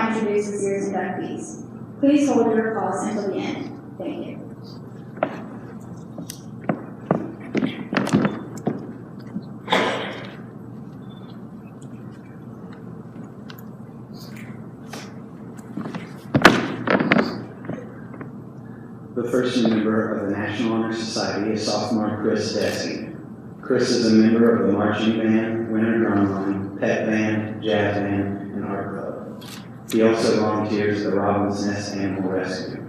now introduce this year's inductees. Please hold your applause until the end. Thank you. The first member of the National Honor Society is sophomore Chris Deskey. Chris is a member of the marching band, winter drumline, pep band, jazz band, and art club. He also volunteers at the Robin's Nest Animal Rescue.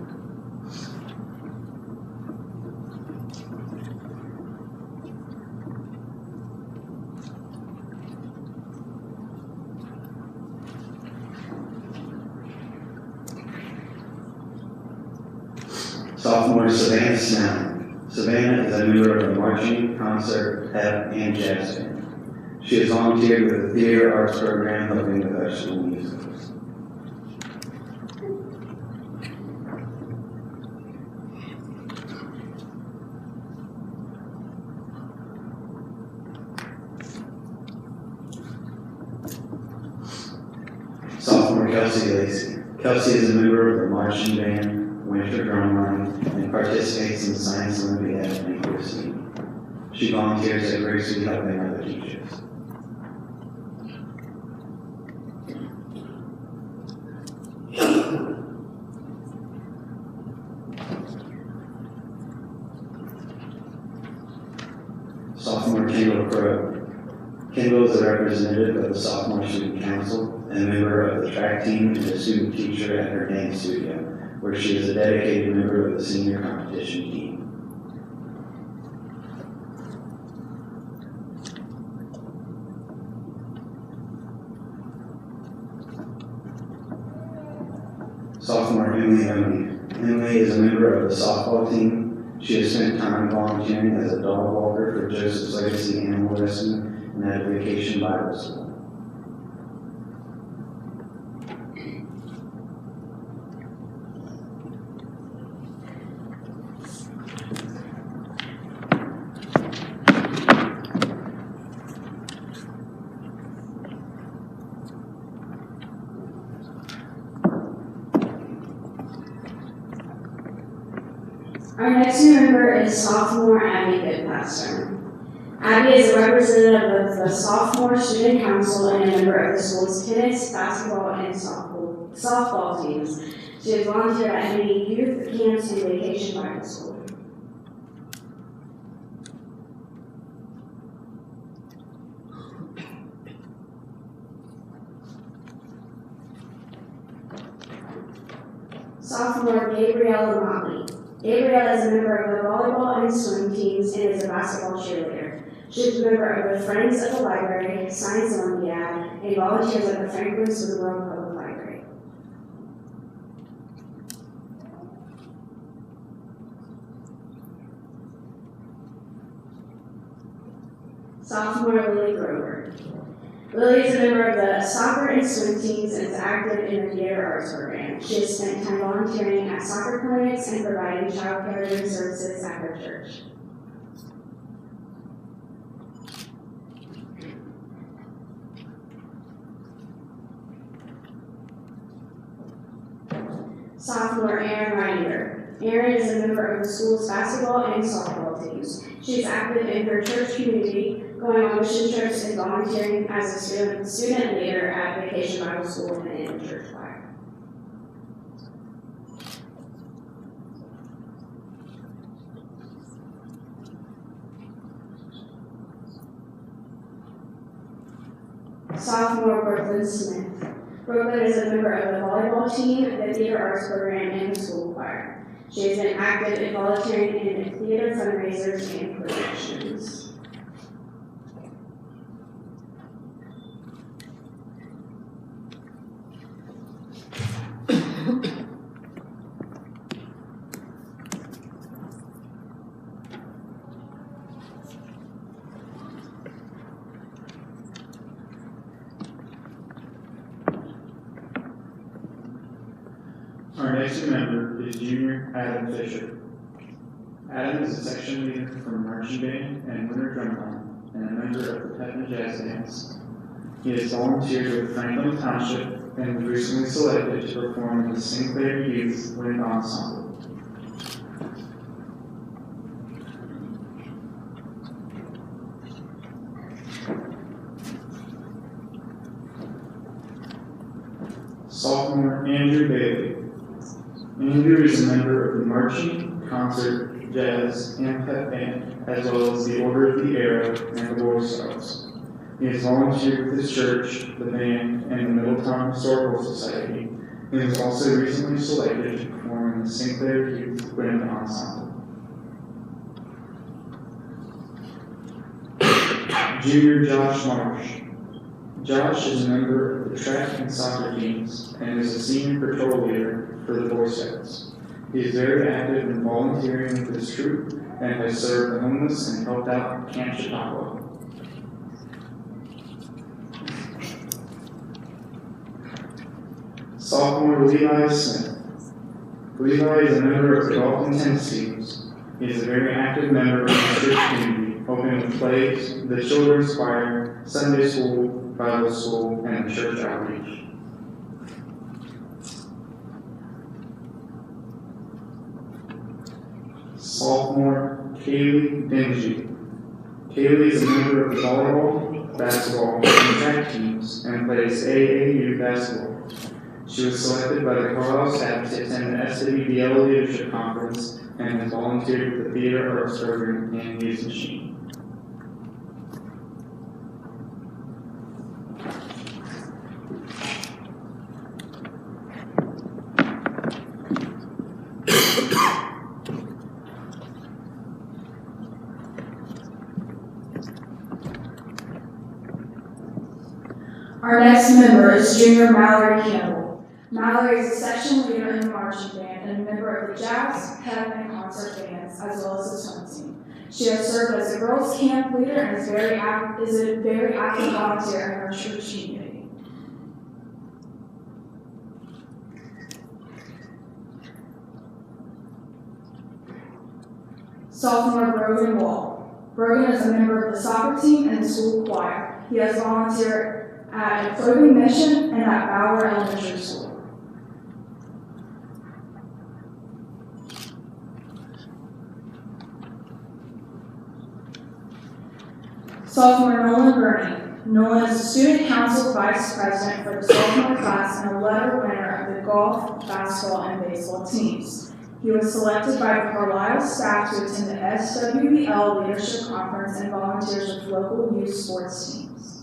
Sophomore Savannah Snell. Savannah is a member of the marching, concert, pep, and jazz band. She has volunteered with the theater arts program helping with our school musicals. Sophomore Kelsey Lacey. Kelsey is a member of the marching band, winter drumline, and participates in the Science Olympiad and University. She volunteers at Gracie helping other teachers. Sophomore Kendall Crowe. Kendall is a representative of the Sophomore Student Council and a member of the track team and a student teacher at her dance studio, where she is a dedicated member of the senior competition team. Sophomore Emily Owney. Emily is a member of the softball team. She has spent time volunteering as a dog walker for Joseph's Legacy Animal Rescue and at a Vacation Bible School. Our next new member is sophomore Abby Goodpaster. Abby is a representative of the Sophomore Student Council and a member of the school's tennis, basketball, and softball teams. She has volunteered at many youth camps and Vacation Bible School. Sophomore Gabriella Motley. Gabriella is a member of the volleyball and swim teams and is a basketball cheerleader. She is a member of the Friends of the Library, Science Olympiad, and volunteers at the Franklin World Public Library. Sophomore Lily Grover. Lily is a member of the soccer and swim teams and is active in the theater arts program. She has spent time volunteering at soccer clinics and providing child care services at her church. Sophomore Erin Reiniger. Erin is a member of the school's basketball and softball teams. She is active in her church community, going on mission trips and volunteering as a student leader at Vacation Bible School and in the church choir. Sophomore Brooklyn Smith. Brooklyn is a member of the volleyball team, the theater arts program, and the school choir. She has been active in volunteering in theater fundraisers and productions. Our next member is junior Adam Fisher. Adam is a section leader from marching band and winter drumline and a member of the pep and jazz bands. He has volunteered with Franklin Township, and was recently selected to perform in the Sinclair Youth Wind Ensemble. Sophomore Andrew Bailey. Andrew is a member of the marching, concert, jazz, and pep band, as well as the Order of the Arrow and the Boy Scouts. He has volunteered with his church, the band, and the Middletown Historical Society, and was also recently selected to perform in the Sinclair Youth Wind Ensemble. Junior Josh Marsh. Josh is a member of the track and soccer teams and is a senior patrol leader for the Boy Scouts. He is very active in volunteering with his troop and has served the homeless and helped out Camp Chautauqua. Sophomore Levi Smith. Levi is a member of the golf and tennis teams. He is a very active member of the church community, helping with plays, the children's choir, Sunday school, Bible school, and church outreach. Sophomore Kaylee Dingy. Kaylee is a member of the volleyball, basketball, and track teams and plays AAU basketball. She was selected by the Carlisle staff to attend the SWBL Leadership Conference and has volunteered with the Theater Arts Program and News Machine. Our next member is Junior Mallory Campbell. Mallory is a section leader in the marching band and a member of the jazz, pep, and concert bands, as well as the swim team. She has served as a girls' camp leader and is a very active volunteer in her church community. Sophomore Brogan Wall. Brogan is a member of the soccer team and the school choir. He has volunteered at a clothing mission and at Bauer Elementary School. Sophomore Nolan Burney. Nolan is a student council vice president for the sophomore class and a letter winner of the golf, basketball, and baseball teams. He was selected by the Carlisle staff to attend the SWBL Leadership Conference and volunteers with local youth sports teams.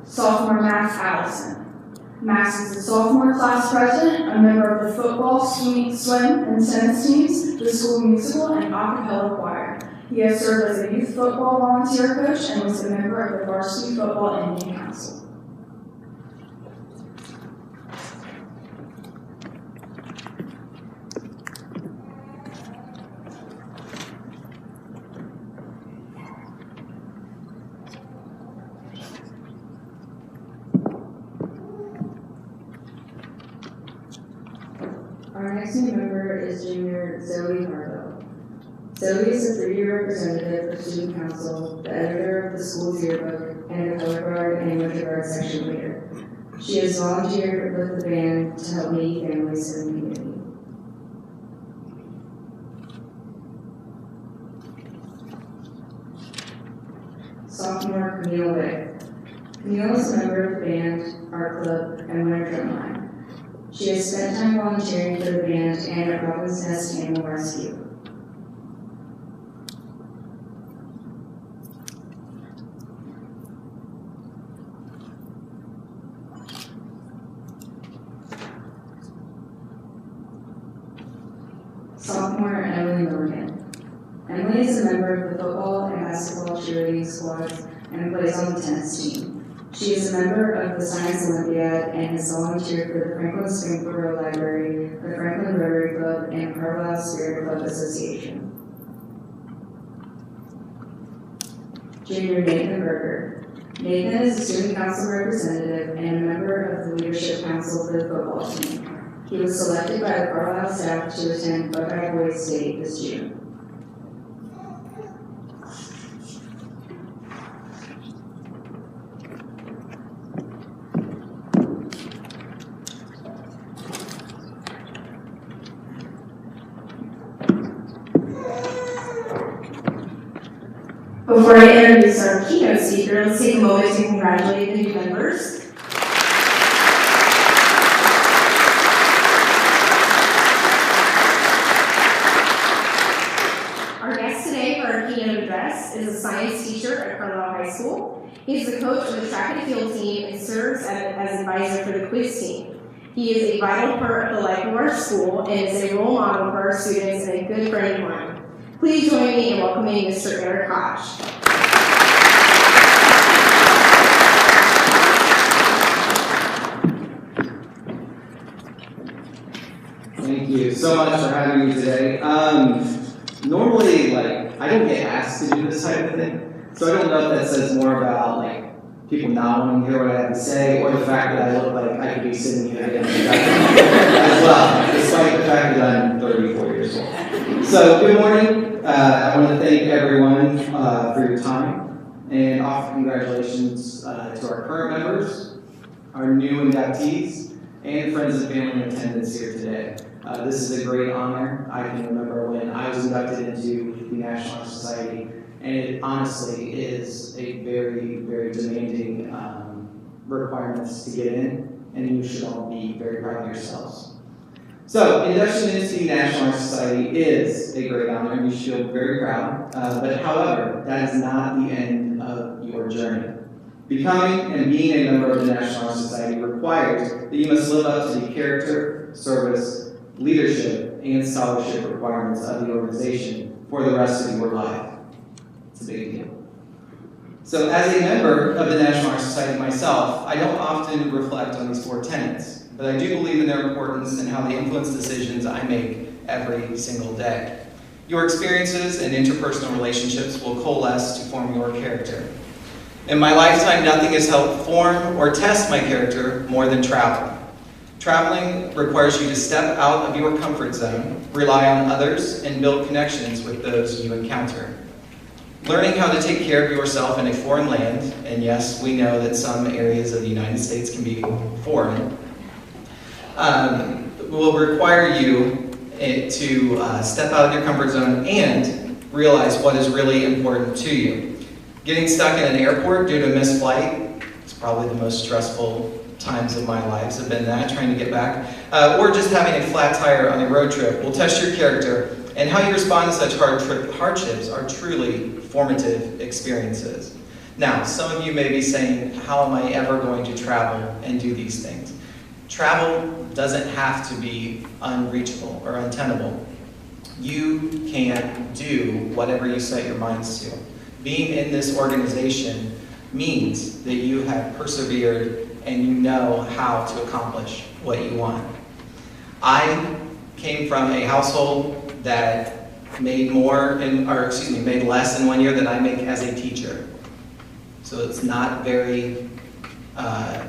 Sophomore Max Allison. Max is the sophomore class president, a member of the football, swim, and tennis teams, the school musical, and a cappella choir. He has served as a youth football volunteer coach and was a member of the varsity football Indian Council. Our next new member is Junior Zoe Harville. Zoe is a 3-year representative for Student Council, the editor of the school's yearbook, and the color guard and winter guard section leader. She has volunteered with the band to help needy families in the community. Sophomore Camille Wick. Camille is a member of the band, art club, and winter drumline. She has spent time volunteering for the band and at Robin's Nest Animal Rescue. Sophomore Emily Milligan. Emily is a member of the football and basketball cheerleading squads and plays on the tennis team. She is a member of the Science Olympiad and has volunteered for the Franklin Springboro Library, the Franklin Rotary Club, and Carlisle Spirit Club Association. Junior Nathan Berger. Nathan is a student council representative and a member of the leadership council for the football team. He was selected by the Carlisle staff to attend Buckeye Boys State this June. Before I introduce our keynote speaker, let's take a moment to congratulate the new members. Our guest today for our keynote address is a science teacher at Carlisle High School. He's the coach of the track and field team and serves as advisor for the quiz team. He is a vital part of the life of our school and is a role model for our students and a good friend of mine. Please join me in welcoming Mr. Eric Koch. Thank you so much for having me today. Normally, I don't get asked to do this type of thing, so I don't know if that says more about, people not wanting to hear what I have to say, or the fact that I look like I could be sitting here again as well, despite the fact that I'm 34 years old. So, good morning. I want to thank everyone for your time, and offer congratulations to our current members, our new inductees, and friends and family in attendance here today. This is a great honor. I can remember when I was inducted into the National Honor Society, and it honestly is a very, very demanding requirements to get in, and you should all be very proud of yourselves. So, induction into the National Honor Society is a great honor, and you should feel very proud. But however, that is not the end of your journey. Becoming and being a member of the National Honor Society requires that you must live up to the character, service, leadership, and scholarship requirements of the organization for the rest of your life. It's a big deal. So as a member of the National Honor Society myself, I don't often reflect on these 4 tenets, but I do believe in their importance and how they influence decisions I make every single day. Your experiences and interpersonal relationships will coalesce to form your character. In my lifetime, nothing has helped form or test my character more than travel. Traveling requires you to step out of your comfort zone, rely on others, and build connections with those you encounter. Learning how to take care of yourself in a foreign land, and yes, we know that some areas of the United States can be foreign, will require you to step out of your comfort zone and realize what is really important to you. Getting stuck in an airport due to a missed flight is probably the most stressful times of my lives have been that, trying to get back. Or just having a flat tire on a road trip will test your character, and how you respond to such hardships are truly formative experiences. Now, some of you may be saying, how am I ever going to travel and do these things? Travel doesn't have to be unreachable or untenable. You can do whatever you set your minds to. Being in this organization means that you have persevered and you know how to accomplish what you want. I came from a household that made made less in 1 year than I make as a teacher. So it's not very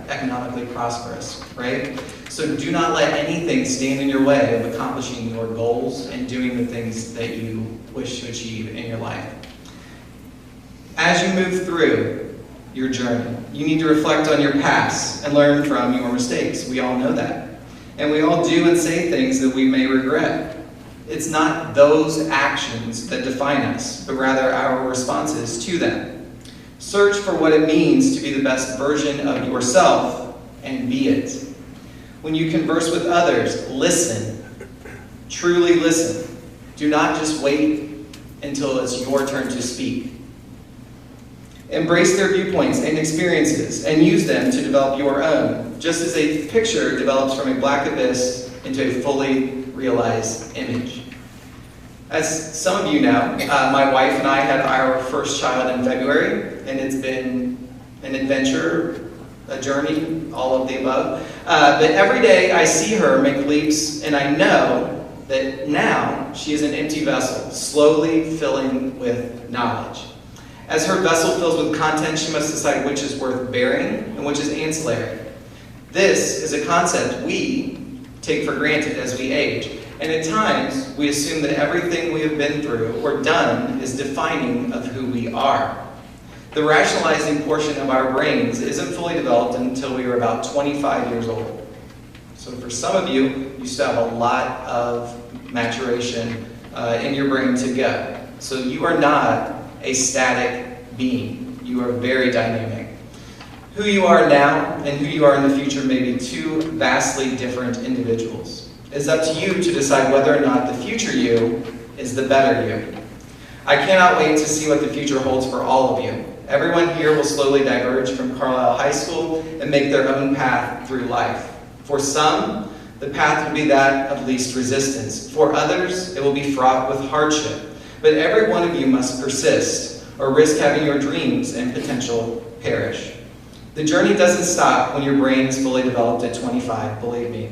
economically prosperous, right? So do not let anything stand in your way of accomplishing your goals and doing the things that you wish to achieve in your life. As you move through your journey, you need to reflect on your past and learn from your mistakes. We all know that. And we all do and say things that we may regret. It's not those actions that define us, but rather our responses to them. Search for what it means to be the best version of yourself and be it. When you converse with others, listen. Truly listen. Do not just wait until it's your turn to speak. Embrace their viewpoints and experiences and use them to develop your own, just as a picture develops from a black abyss into a fully realized image. As some of you know, my wife and I had our first child in February, and it's been an adventure, a journey, all of the above. But every day I see her make leaps, and I know that now she is an empty vessel, slowly filling with knowledge. As her vessel fills with content, she must decide which is worth bearing and which is ancillary. This is a concept we take for granted as we age. And at times, we assume that everything we have been through or done is defining of who we are. The rationalizing portion of our brains isn't fully developed until we are about 25 years old. So for some of you, you still have a lot of maturation in your brain to go. So you are not a static being. You are very dynamic. Who you are now and who you are in the future may be two vastly different individuals. It's up to you to decide whether or not the future you is the better you. I cannot wait to see what the future holds for all of you. Everyone here will slowly diverge from Carlisle High School and make their own path through life. For some, the path will be that of least resistance. For others, it will be fraught with hardship. But every one of you must persist, or risk having your dreams and potential perish. The journey doesn't stop when your brain is fully developed at 25, believe me.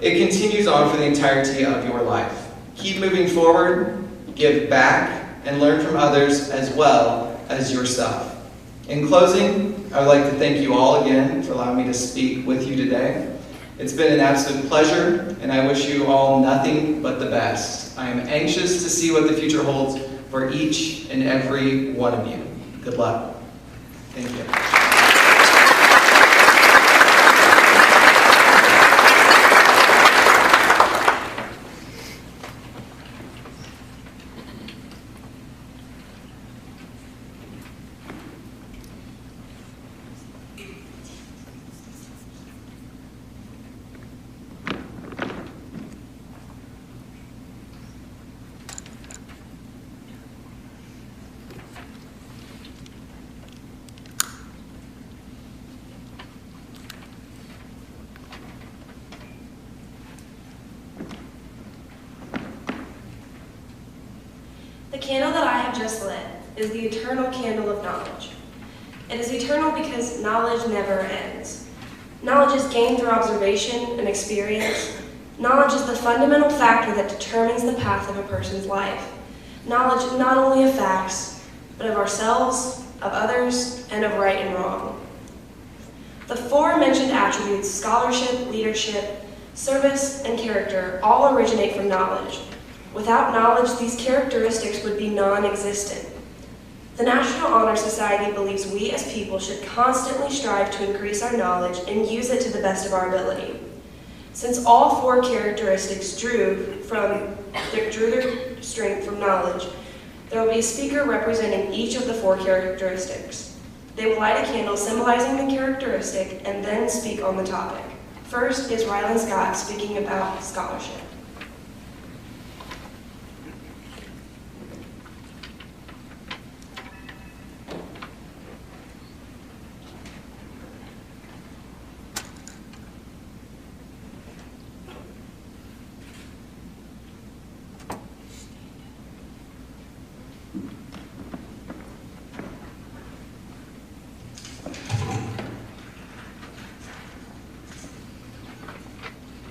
It continues on for the entirety of your life. Keep moving forward, give back, and learn from others as well as yourself. In closing, I would like to thank you all again for allowing me to speak with you today. It's been an absolute pleasure, and I wish you all nothing but the best. I am anxious to see what the future holds for each and every one of you. Good luck. Thank you. The candle that I have just lit is the eternal candle of knowledge. It is eternal because knowledge never ends. Knowledge is gained through observation and experience. Knowledge is the fundamental factor that determines the path of a person's life. Knowledge not only of facts, but of ourselves, of others, and of right and wrong. The four-mentioned attributes, scholarship, leadership, service, and character, all originate from knowledge. Without knowledge, these characteristics would be non-existent. The National Honor Society believes we as people should constantly strive to increase our knowledge and use it to the best of our ability. Since all four characteristics drew their strength from knowledge, there will be a speaker representing each of the four characteristics. They will light a candle symbolizing the characteristic and then speak on the topic. First is Rylan Scott speaking about scholarship.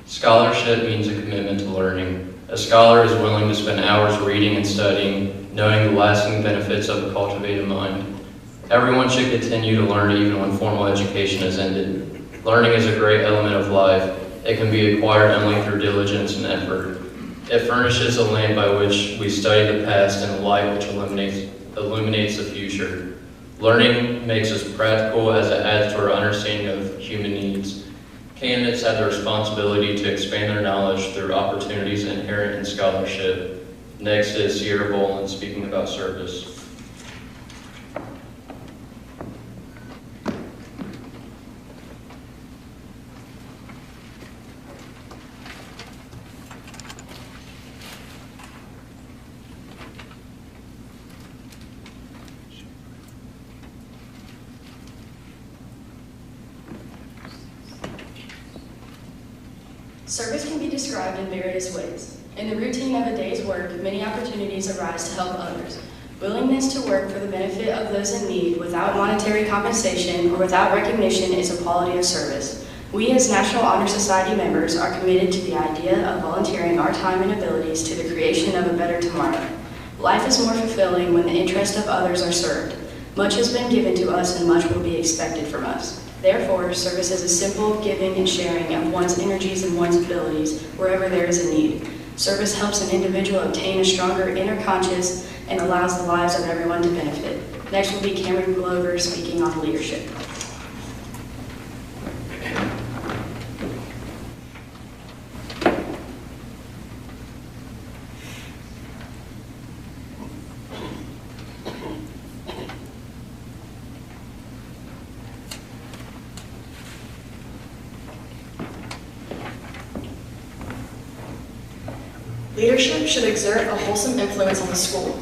Scholarship means a commitment to learning. A scholar is willing to spend hours reading and studying, knowing the lasting benefits of a cultivated mind. Everyone should continue to learn even when formal education has ended. Learning is a great element of life. It can be acquired only through diligence and effort. It furnishes a lamp by which we study the past and a light which illuminates the future. Learning makes us practical as it adds to our understanding of human needs. Candidates have the responsibility to expand their knowledge through opportunities inherent in scholarship. Next is Sierra Boland speaking about service. Service can be described in various ways. In the routine of a day's work, many opportunities arise to help others. Willingness to work for the benefit of those in need without monetary compensation or without recognition is a quality of service. We as National Honor Society members are committed to the idea of volunteering our time and abilities to the creation of a better tomorrow. Life is more fulfilling when the interests of others are served. Much has been given to us and much will be expected from us. Therefore, service is a simple giving and sharing of one's energies and one's abilities wherever there is a need. Service helps an individual obtain a stronger inner conscience and allows the lives of everyone to benefit. Next will be Cameron Glover speaking on leadership. Leadership should exert a wholesome influence on the school.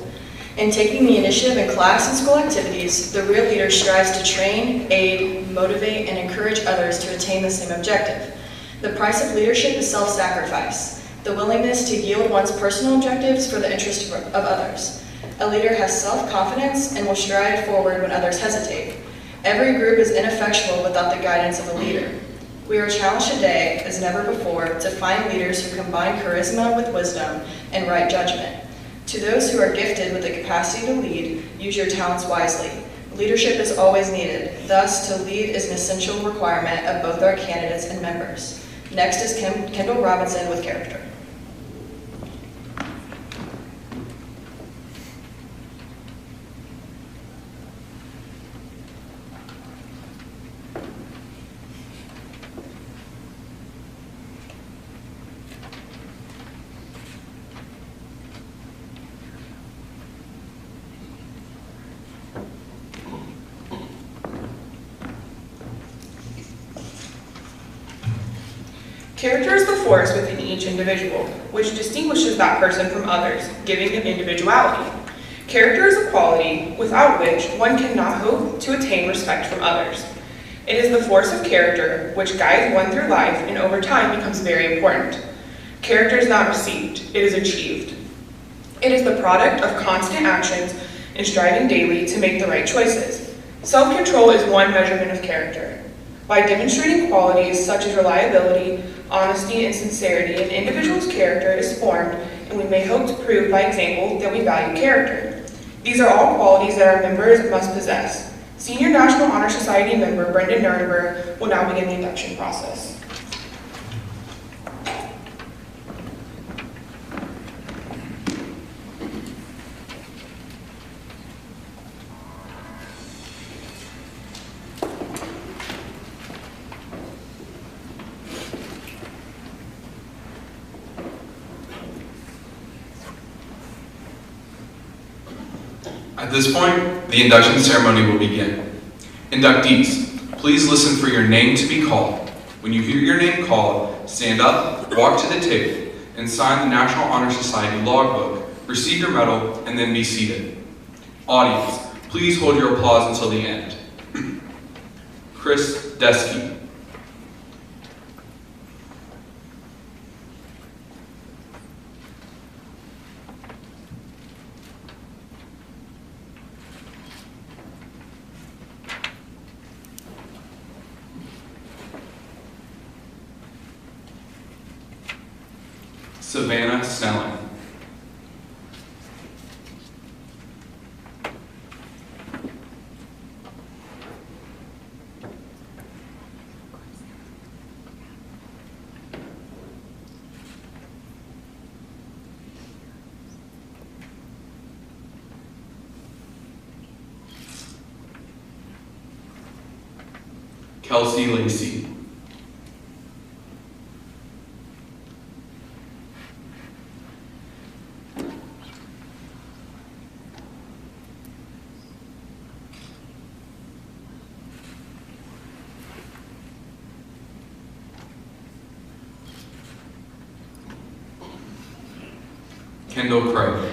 In taking the initiative in class and school activities, the real leader strives to train, aid, motivate, and encourage others to attain the same objective. The price of leadership is self-sacrifice, the willingness to yield one's personal objectives for the interest of others. A leader has self-confidence and will stride forward when others hesitate. Every group is ineffectual without the guidance of a leader. We are challenged today, as never before, to find leaders who combine charisma with wisdom and right judgment. To those who are gifted with the capacity to lead, use your talents wisely. Leadership is always needed. Thus, to lead is an essential requirement of both our candidates and members. Next is Kendall Robinson with character. Character is the force within each individual, which distinguishes that person from others, giving them individuality. Character is a quality without which one cannot hope to attain respect from others. It is the force of character which guides one through life and over time becomes very important. Character is not received, it is achieved. It is the product of constant actions and striving daily to make the right choices. Self-control is one measurement of character. By demonstrating qualities such as reliability, honesty, and sincerity, an individual's character is formed, and we may hope to prove by example that we value character. These are all qualities that our members must possess. Senior National Honor Society member Brendan Nurnberg will now begin the induction process. At this point, the induction ceremony will begin. Inductees, please listen for your name to be called. When you hear your name called, stand up, walk to the table, and sign the National Honor Society logbook, receive your medal, and then be seated. Audience, please hold your applause until the end. Chris Desky. Savannah Snelling. Kelsey Lacey. Kendall Craig.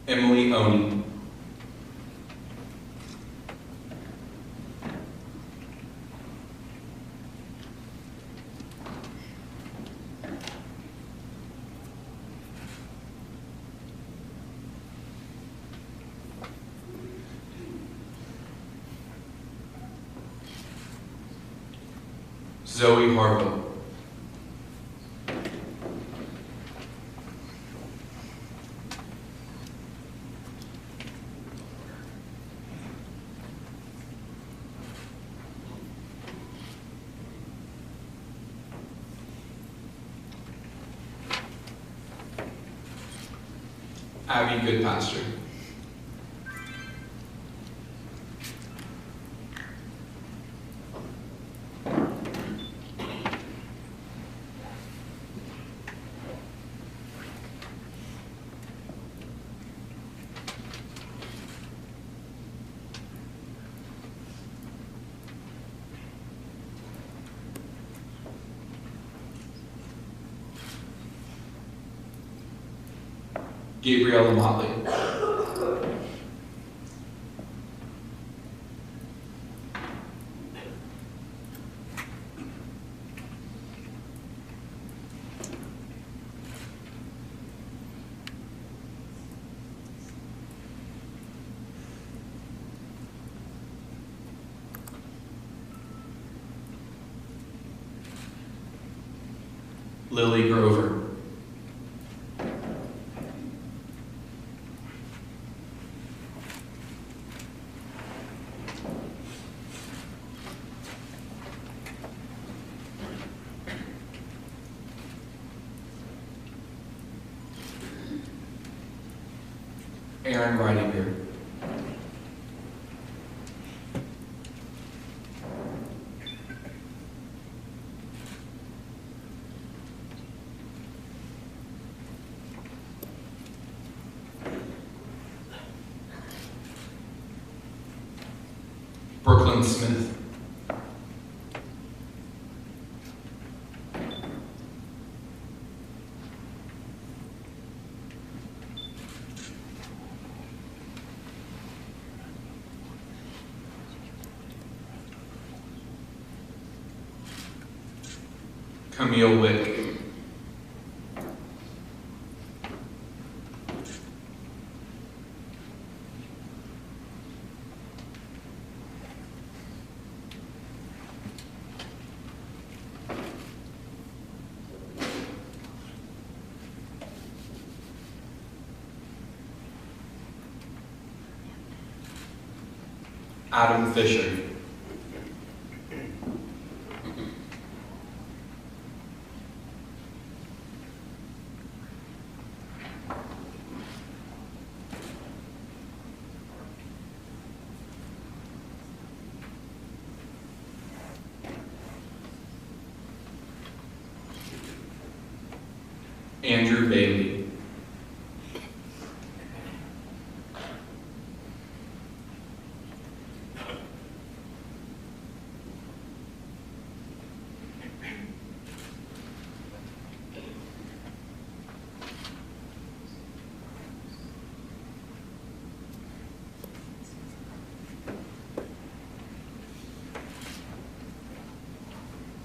Emily Oney. Zoe Harville. Abby Goodpaster. Gabriella Motley. Lily Grover. Aaron Reidinger. Brooklyn Smith. Camille Wick. Adam Fisher. Andrew Bailey.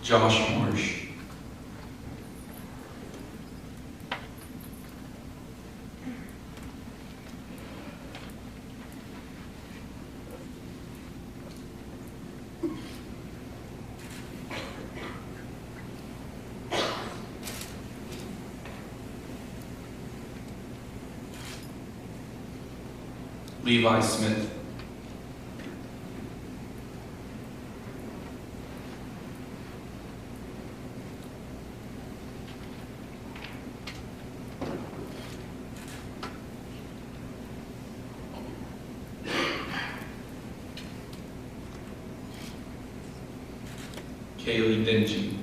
Josh Marsh. Levi Smith. Kaylee Dingy.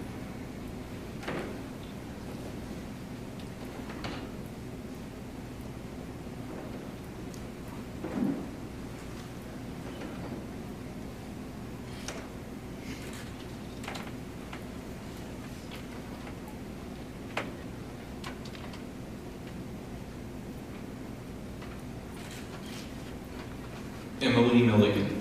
Emily Milligan.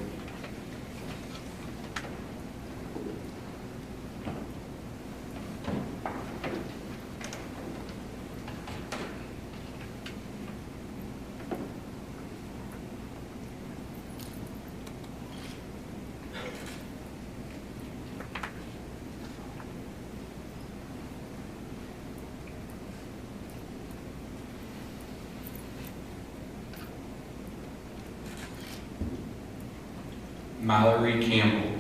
Mallory Campbell.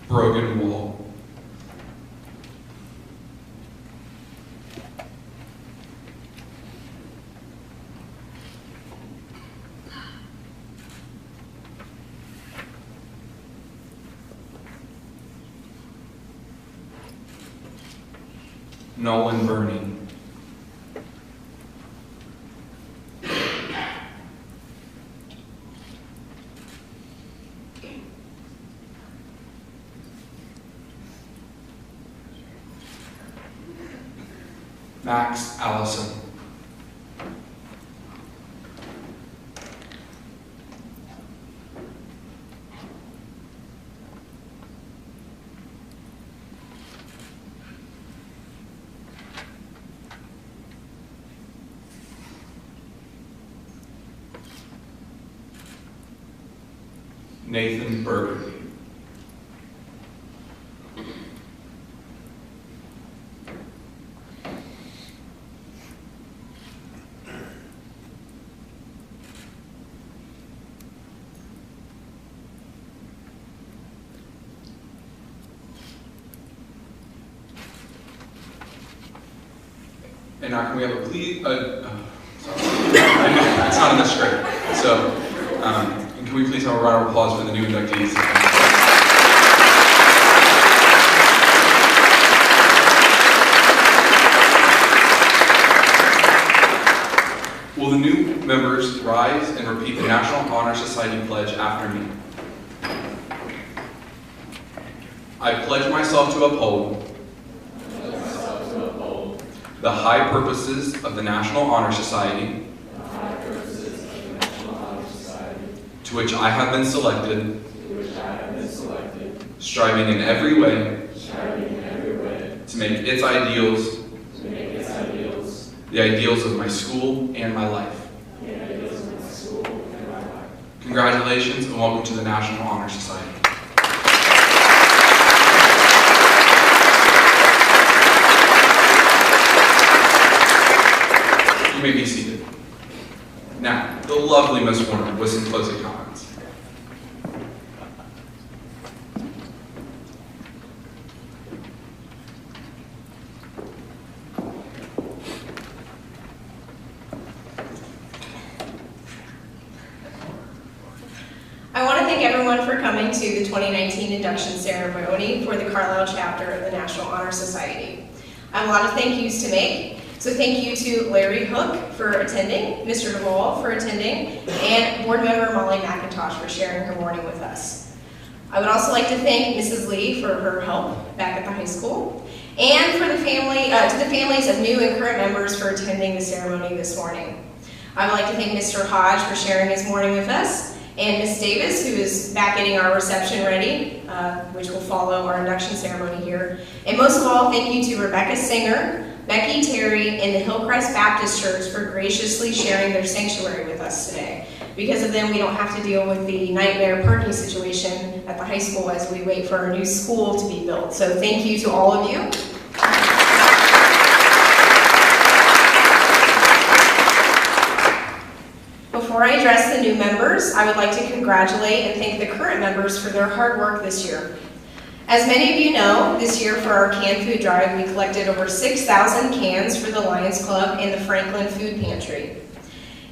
Brogan Wall. Nolan Burney. Max Allison. Nathan Berger. And now can we have a please, sorry, it's not in the script. So, can we please have a round of applause for the new inductees? Will the new members rise and repeat the National Honor Society pledge after me? I pledge myself to uphold the high purposes of the National Honor Society, to which I have been selected, striving in every way to make its ideals the ideals of my school and my life. Congratulations and welcome to the National Honor Society. You may be seated. Now, the lovely Miss Warner with some closing comments. I want to thank everyone for coming to the 2019 Induction Ceremony for the Carlisle chapter of the National Honor Society. I have a lot of thank yous to make. So thank you to Larry Hook for attending, Mr. Duvall for attending, and Board Member Molly McIntosh for sharing her morning with us. I would also like to thank Mrs. Lee for her help back at the high school, and for the families of new and current members for attending the ceremony this morning. I would like to thank Mr. Hodge for sharing his morning with us, and Ms. Davis, who is back getting our reception ready, which will follow our induction ceremony here. And most of all, thank you to Rebecca Singer, Becky Terry, and the Hillcrest Baptist Church for graciously sharing their sanctuary with us today. Because of them, we don't have to deal with the nightmare parking situation at the high school as we wait for our new school to be built. So thank you to all of you. Before I address the new members, I would like to congratulate and thank the current members for their hard work this year. As many of you know, this year for our canned food drive, we collected over 6,000 cans for the Lions Club and the Franklin Food Pantry.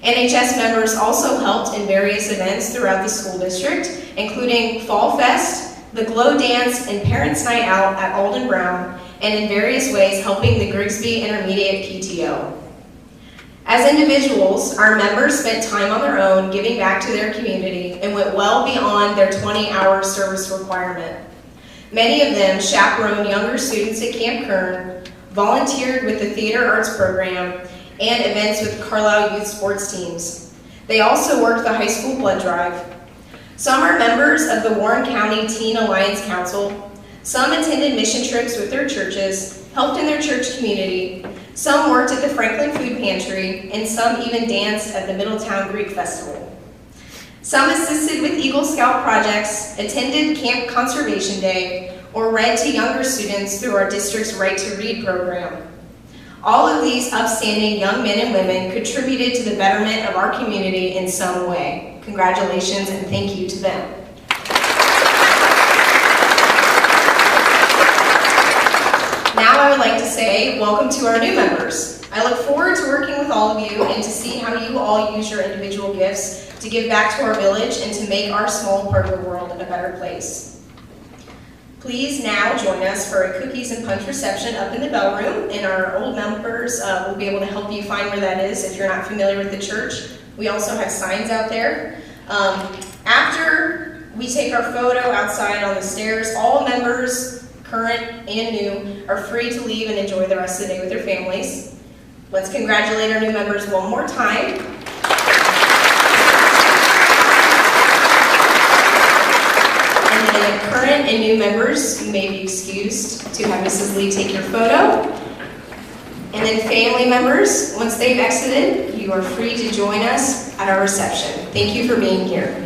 NHS members also helped in various events throughout the school district, including Fall Fest, the Glow Dance, and Parents' Night Out at Alden Brown, and in various ways helping the Grigsby Intermediate PTO. As individuals, our members spent time on their own giving back to their community and went well beyond their 20-hour service requirement. Many of them chaperoned younger students at Camp Kern, volunteered with the Theater Arts Program, and events with Carlisle youth sports teams. They also worked the high school blood drive. Some are members of the Warren County Teen Alliance Council. Some attended mission trips with their churches, helped in their church community. Some worked at the Franklin Food Pantry, and some even danced at the Middletown Greek Festival. Some assisted with Eagle Scout projects, attended Camp Conservation Day, or read to younger students through our district's Right to Read program. All of these upstanding young men and women contributed to the betterment of our community in some way. Congratulations and thank you to them. Now I would like to say welcome to our new members. I look forward to working with all of you and to see how you all use your individual gifts to give back to our village and to make our small part of the world a better place. Please now join us for a cookies and punch reception up in the bell room, and our old members will be able to help you find where that is if you're not familiar with the church. We also have signs out there. After we take our photo outside on the stairs, all members, current and new, are free to leave and enjoy the rest of the day with their families. Let's congratulate our new members one more time. And then current and new members, you may be excused to have Mrs. Lee take your photo. And then family members, once they've exited, you are free to join us at our reception. Thank you for being here.